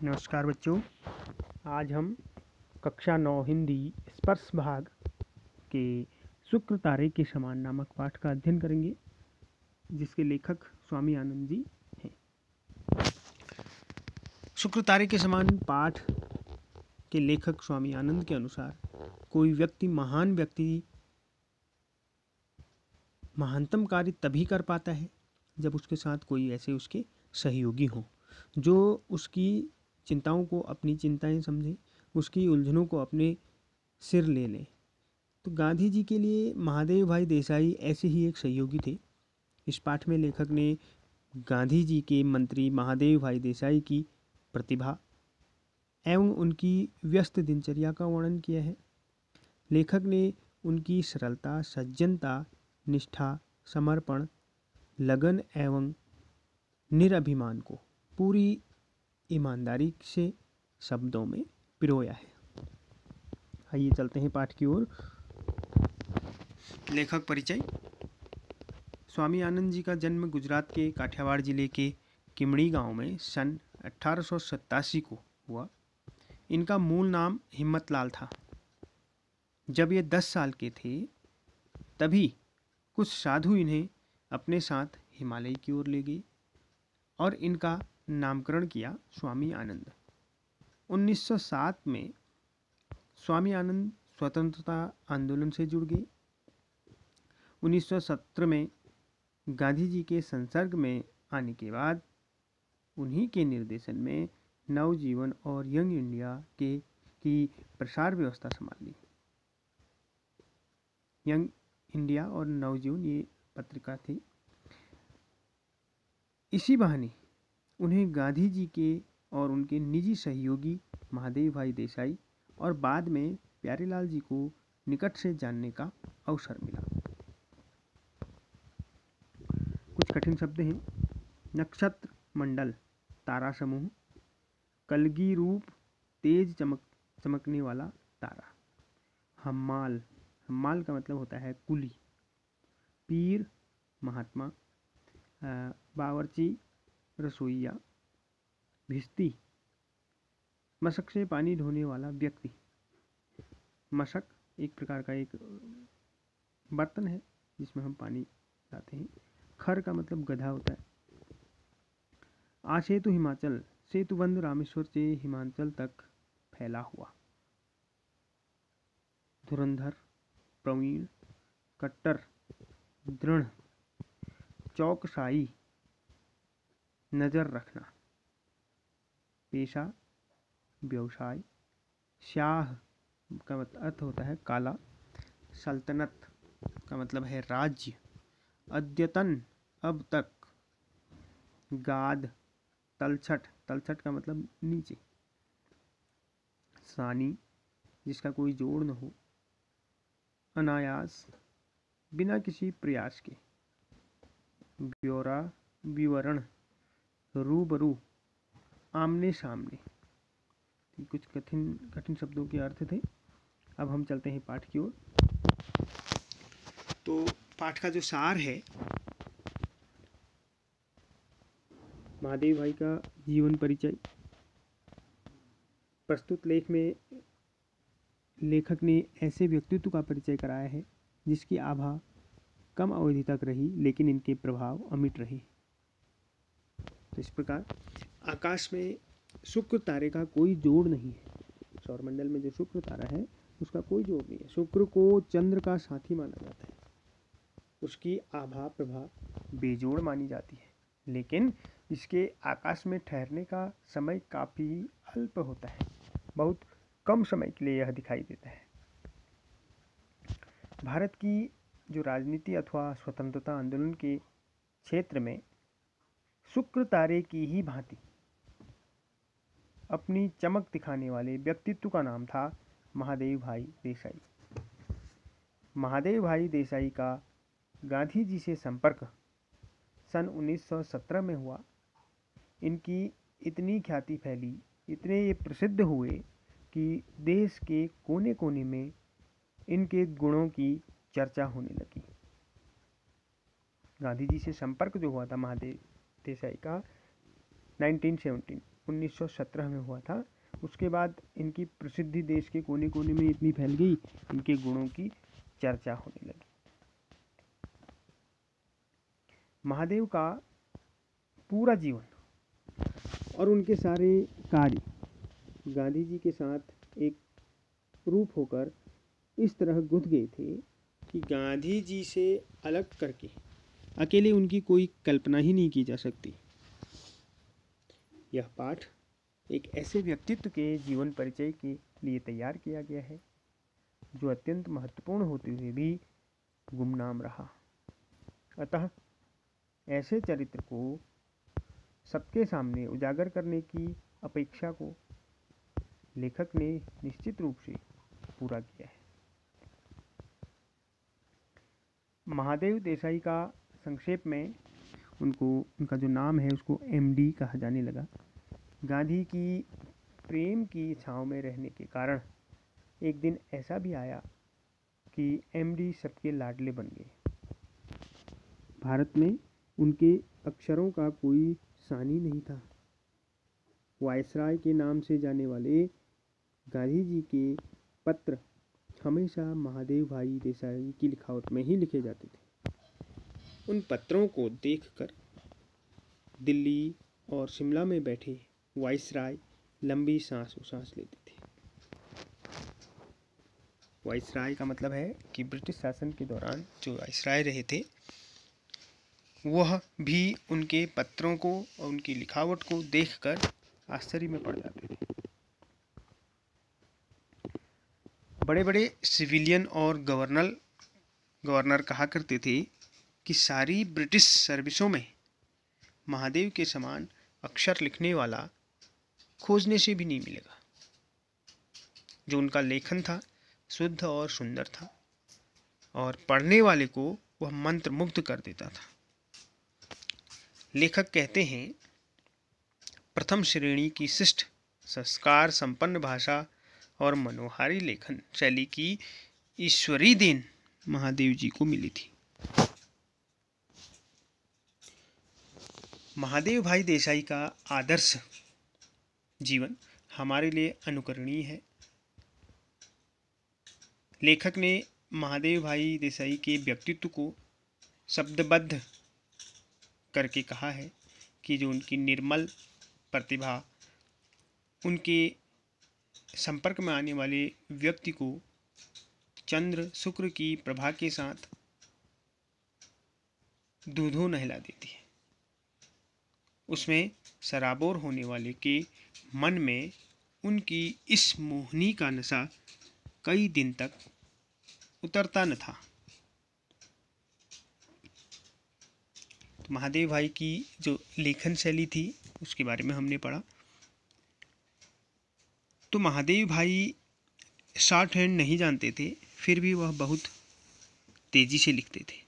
नमस्कार बच्चों। आज हम कक्षा 9 हिंदी स्पर्श भाग के शुक्र तारे के समान नामक पाठ का अध्ययन करेंगे, जिसके लेखक स्वामी आनंद जी हैं। शुक्र तारे के समान पाठ के लेखक स्वामी आनंद के अनुसार कोई व्यक्ति महानतम कार्य तभी कर पाता है जब उसके साथ कोई ऐसे उसके सहयोगी हों जो उसकी चिंताओं को अपनी चिंताएं समझें, उसकी उलझनों को अपने सिर ले लें। तो गांधी जी के लिए महादेव भाई देसाई ऐसे ही एक सहयोगी थे। इस पाठ में लेखक ने गांधी जी के मंत्री महादेव भाई देसाई की प्रतिभा एवं उनकी व्यस्त दिनचर्या का वर्णन किया है। लेखक ने उनकी सरलता, सज्जनता, निष्ठा, समर्पण, लगन एवं निरभिमान को पूरी ईमानदारी से शब्दों में पिरोया है। आइए चलते हैं पाठ की ओर। लेखक परिचय। स्वामी आनंद जी का जन्म गुजरात के काठियावाड़ जिले के किमड़ी गांव में सन 1887 को हुआ। इनका मूल नाम हिम्मतलाल था। जब ये 10 साल के थे तभी कुछ साधु इन्हें अपने साथ हिमालय की ओर ले गए और इनका नामकरण किया स्वामी आनंद। 1907 में स्वामी आनंद स्वतंत्रता आंदोलन से जुड़ गए। 1917 में गांधी जी के संसर्ग में आने के बाद उन्हीं के निर्देशन में नवजीवन और यंग इंडिया की प्रसार व्यवस्था संभाली। यंग इंडिया और नवजीवन ये पत्रिका थी। इसी बहाने उन्हें गांधी जी के और उनके निजी सहयोगी महादेव भाई देसाई और बाद में प्यारेलाल जी को निकट से जानने का अवसर मिला। कुछ कठिन शब्द हैं। नक्षत्र मंडल, तारा समूह, कलगी रूप, तेज चमकने वाला तारा। हम्माल, हम्माल का मतलब होता है कुली। पीर, महात्मा। बावर्ची, रसोइया। भिस्ती, मशक से पानी ढोने वाला व्यक्ति। मशक एक प्रकार का एक बर्तन है जिसमें हम पानी लाते हैं। खर का मतलब गधा होता है। आसेतु हिमाचल, सेतुबंध रामेश्वर से हिमाचल तक फैला हुआ। धुरंधर, प्रवीण, कट्टर, दृढ़, चौकसाई, नजर रखना। पेशा, व्यवसाय। शाह का अर्थ होता है काला। सल्तनत का मतलब है राज्य। अद्यतन, अब तक। गाद, तलछट, तलछट का मतलब नीचे। सानी, जिसका कोई जोड़ न हो। अनायास, बिना किसी प्रयास के। ब्यौरा, विवरण। रूबरू, आमने सामने। कुछ कठिन शब्दों के अर्थ थे। अब हम चलते हैं पाठ की ओर। तो पाठ का जो सार है, महादेव भाई का जीवन परिचय। प्रस्तुत लेख में लेखक ने ऐसे व्यक्तित्व का परिचय कराया है जिसकी आभा कम अवधि तक रही लेकिन इनके प्रभाव अमिट रहे। तो इस प्रकार आकाश में शुक्र तारे का कोई जोड़ नहीं है। सौरमंडल में जो शुक्र तारा है उसका कोई जोड़ नहीं है। शुक्र को चंद्र का साथी माना जाता है। उसकी आभा प्रभा बेजोड़ मानी जाती है, लेकिन इसके आकाश में ठहरने का समय काफ़ी अल्प होता है। बहुत कम समय के लिए यह दिखाई देता है। भारत की जो राजनीति अथवा स्वतंत्रता आंदोलन के क्षेत्र में शुक्र तारे की ही भांति अपनी चमक दिखाने वाले व्यक्तित्व का नाम था महादेव भाई देसाई। महादेव भाई देसाई का गांधी जी से संपर्क सन 1917 में हुआ। इनकी इतनी ख्याति फैली, इतने ये प्रसिद्ध हुए कि देश के कोने कोने में इनके गुणों की चर्चा होने लगी। गांधी जी से संपर्क जो हुआ था महादेव देसाई का 1917 1917 में हुआ था। उसके बाद इनकी प्रसिद्धि देश के कोने कोने में इतनी फैल गई, इनके गुणों की चर्चा होने लगी। महादेव का पूरा जीवन और उनके सारे कार्य गांधी जी के साथ एक रूप होकर इस तरह गुंथ गए थे कि गांधी जी से अलग करके अकेले उनकी कोई कल्पना ही नहीं की जा सकती। यह पाठ एक ऐसे व्यक्तित्व के जीवन परिचय के लिए तैयार किया गया है जो अत्यंत महत्वपूर्ण होते हुए भी गुमनाम रहा। अतः ऐसे चरित्र को सबके सामने उजागर करने की अपेक्षा को लेखक ने निश्चित रूप से पूरा किया है। महादेव देसाई का संक्षेप में उनका जो नाम है उसको एमडी कहा जाने लगा। गांधी की प्रेम की छांव में रहने के कारण एक दिन ऐसा भी आया कि एमडी सबके लाडले बन गए। भारत में उनके अक्षरों का कोई सानी नहीं था। वायसराय के नाम से जाने वाले गांधी जी के पत्र हमेशा महादेव भाई देसाई की लिखावट में ही लिखे जाते थे। उन पत्रों को देखकर दिल्ली और शिमला में बैठे वायसराय लंबी सांस लेते थे। वायसराय का मतलब है कि ब्रिटिश शासन के दौरान जो वायसराय रहे थे वह भी उनके पत्रों को और उनकी लिखावट को देखकर आश्चर्य में पड़ जाते थे। बड़े बड़े सिविलियन और गवर्नर कहा करते थे कि सारी ब्रिटिश सर्विसों में महादेव के समान अक्षर लिखने वाला खोजने से भी नहीं मिलेगा। जो उनका लेखन था शुद्ध और सुंदर था और पढ़ने वाले को वह मंत्रमुग्ध कर देता था। लेखक कहते हैं, प्रथम श्रेणी की शिष्ट संस्कार संपन्न भाषा और मनोहारी लेखन शैली की ईश्वरीय देन महादेव जी को मिली थी। महादेव भाई देसाई का आदर्श जीवन हमारे लिए अनुकरणीय है। लेखक ने महादेव भाई देसाई के व्यक्तित्व को शब्दबद्ध करके कहा है कि जो उनकी निर्मल प्रतिभा उनके संपर्क में आने वाले व्यक्ति को चंद्र शुक्र की प्रभा के साथ दूधों नहला देती है। उसमें सराबोर होने वाले के मन में उनकी इस मोहनी का नशा कई दिन तक उतरता न था। तो महादेव भाई की जो लेखन शैली थी उसके बारे में हमने पढ़ा। तो महादेव भाई शॉर्ट हैंड नहीं जानते थे, फिर भी वह बहुत तेज़ी से लिखते थे।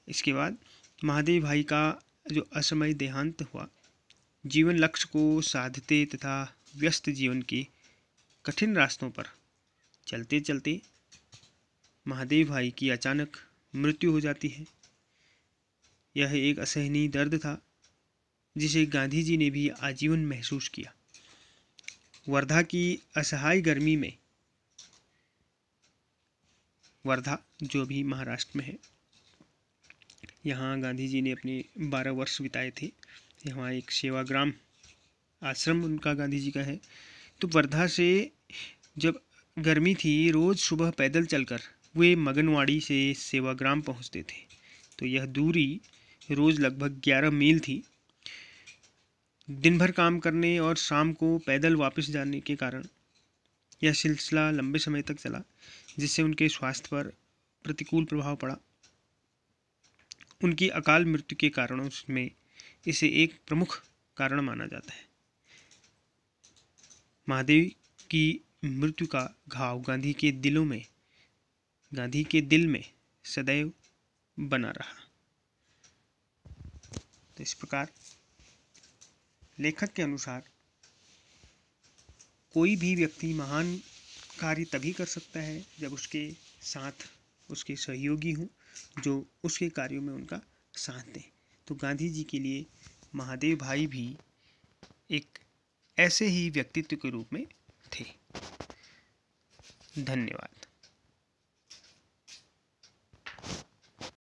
इसके बाद महादेव भाई का जो असमय देहांत हुआ, जीवन लक्ष्य को साधते तथा व्यस्त जीवन के कठिन रास्तों पर चलते चलते महादेव भाई की अचानक मृत्यु हो जाती है। यह एक असहनीय दर्द था जिसे गांधी जी ने भी आजीवन महसूस किया। वर्धा की असहाय गर्मी में, वर्धा जो भी महाराष्ट्र में है, यहाँ गांधी जी ने अपने 12 वर्ष बिताए थे। यहाँ एक सेवाग्राम आश्रम उनका गांधी जी का है। तो वर्धा से जब गर्मी थी, रोज़ सुबह पैदल चलकर वे मगनवाड़ी से सेवाग्राम पहुँचते थे। तो यह दूरी रोज़ लगभग 11 मील थी। दिन भर काम करने और शाम को पैदल वापस जाने के कारण यह सिलसिला लंबे समय तक चला, जिससे उनके स्वास्थ्य पर प्रतिकूल प्रभाव पड़ा। उनकी अकाल मृत्यु के कारणों में इसे एक प्रमुख कारण माना जाता है। महादेव की मृत्यु का घाव गांधी के दिल में सदैव बना रहा। तो इस प्रकार लेखक के अनुसार कोई भी व्यक्ति महान कार्य तभी कर सकता है जब उसके साथ उसके सहयोगी हों जो उसके कार्यों में उनका साथ दें। तो गांधी जी के लिए महादेव भाई भी एक ऐसे ही व्यक्तित्व के रूप में थे। धन्यवाद।